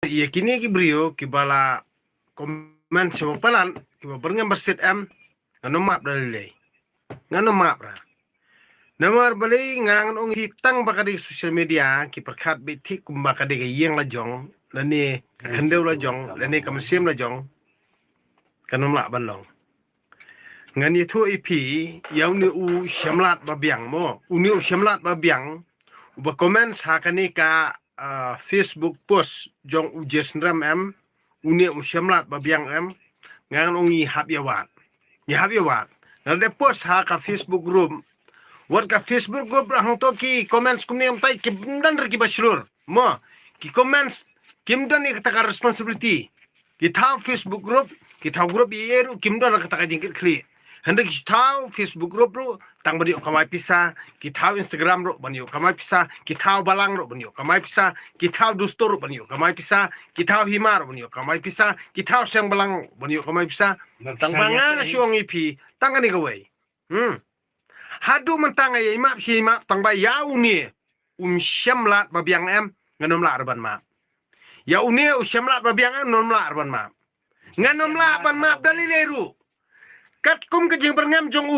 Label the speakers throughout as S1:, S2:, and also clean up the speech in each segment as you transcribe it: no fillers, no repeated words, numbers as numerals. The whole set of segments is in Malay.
S1: Iya kini ki brio ki bala komen semua palan ki berngam bersit ngano map dalile ngano map ra nomor bali ngang ong hitang bakadi social media ki perkat bitik kumbakadi ke yeng lajong lani kendeu lajong lani kamsim lajong kanom la balong ngan itu ipi yang ni u syamlat babiang mo uni u syamlat babiang uba komen sakani ka Facebook post jong ujes ram uni u syamlat babiang ngang ongi hab yawat nade post ha ka Facebook group wat ka Facebook group hang to ki comments kumni tai ki dan ki baslur mo ki comments kimdan ni kata responsibility ki thau Facebook group ki thau group yeru kimdan kata jingkit kli hendak ki thau Facebook group ru tang bani kamai pisa ki thau Instagram ru bani kamai pisa ki thau balang ru bani kamai pisa ki thau dustur ru bani kamai pisa ki thau himar bani kamai pisa ki thau seng balang bani kamai pisa tang banga siong ipi tang ni gawai hadu mentang ay map si map tang ba yau ni syamlat babiang nganom la arban map yau ni syamlat babiang nganom la arban map nganom la arban map dalileru kat kum ke jing berngam jong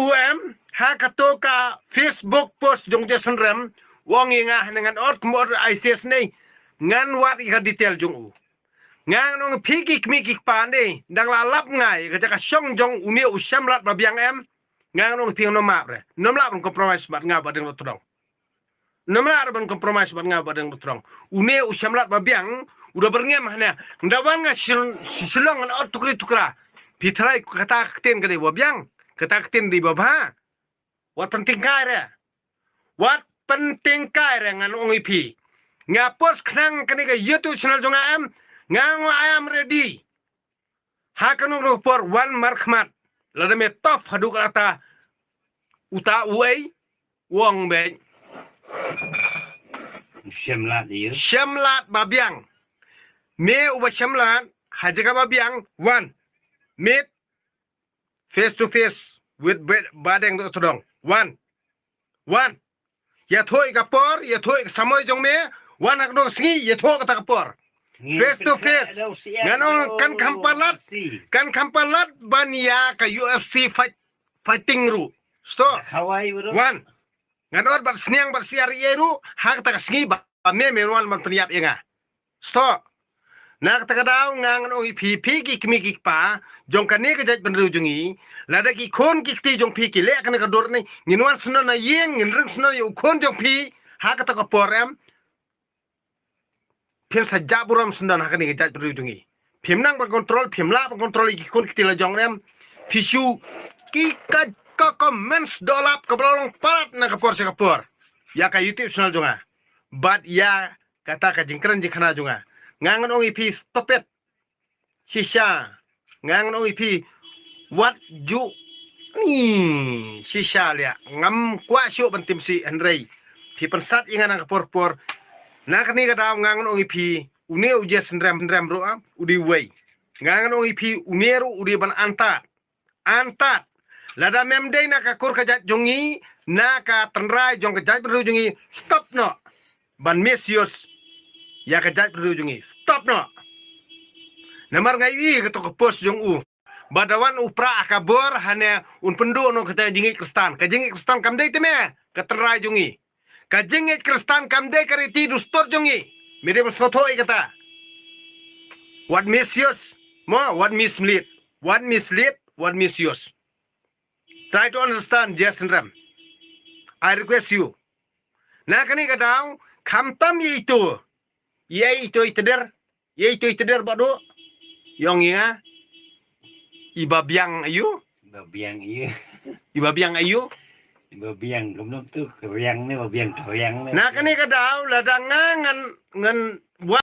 S1: ha kato ka Facebook post jong jason ram wong ngah dengan ot mod ICS ni ngan wat ka detail jong ngang nong pigi kmiki pande dang la lap ngai ka ka syong jong uni syamlat babiang ngang nong piang no map re nom la ban compromise bat nga badeng lotong nom la ban compromise bat nga badeng lotong une usyamlat babiang udah berngem hanya ndawan nga silong an ot tukra pitrai kata kten kade babiang kata kten di babha wat penting kai re ngan ong ipi nga pos knang kane ka YouTube channel jonga ngang I am ready ha kanu ro por one markmat lada me top haduk rata uta uai wong be syamlat babiang me uba syamlat hajaga babiang one meet face to face with badeng do todong one ya thoi kapor ya thoi samoy jong me one ak do singi ya thoi kata kapor face to face ngano kan kampalat bania ka UFC fighting ru sto one ngano bat sniang bat siar yeru hak ta singi ba me wan man peniap yenga sto nak ta daw ngano pi ki kmi pa jong kane ka jaj benru jungi lada ki khon ki ti jong pi ki le kan ka dor ni nginwan sno na yeng ngin ring sno yu khon jong pi hak ta ka porem pim sa jaburam sendan hakani ke jaj berujungi pim nang berkontrol pim la berkontrol ki kun kitila jongrem pisu ki ka comments dolap ke belong parat na kapor se kapor ya ka YouTube channel jonga but ya kata ka jingkran jikhana jonga ngangan ong ipi stopet shisha ngangan ong ipi what ju ni shisha lia ngam kwa syu bantim si andrei pi pensat ingan kapor nak ni kata ngangan ong ipi une uje sendram ro udi wei ngangan ong ipi uneru udi ban antat lada memdei nak akur kajat jongi naka tenrai jong kajat berujungi stop no ban mesius ya kajat berujungi stop no namar ngai ketok pos jong badawan upra akabor hanya un pendu no kata jingi kristan kamdei teme ketenrai jongi kajingit kristan kamde kariti dustor jongi mirip soto kata what misuse mo what mislead what misuse try to understand Jason Ram I request you na kani kadang kamtam itu iteder bado yong inga ibabiang ayu
S2: babiang gumnom tu babiang ni thoyang ni
S1: nak ni kadaw ladang ngan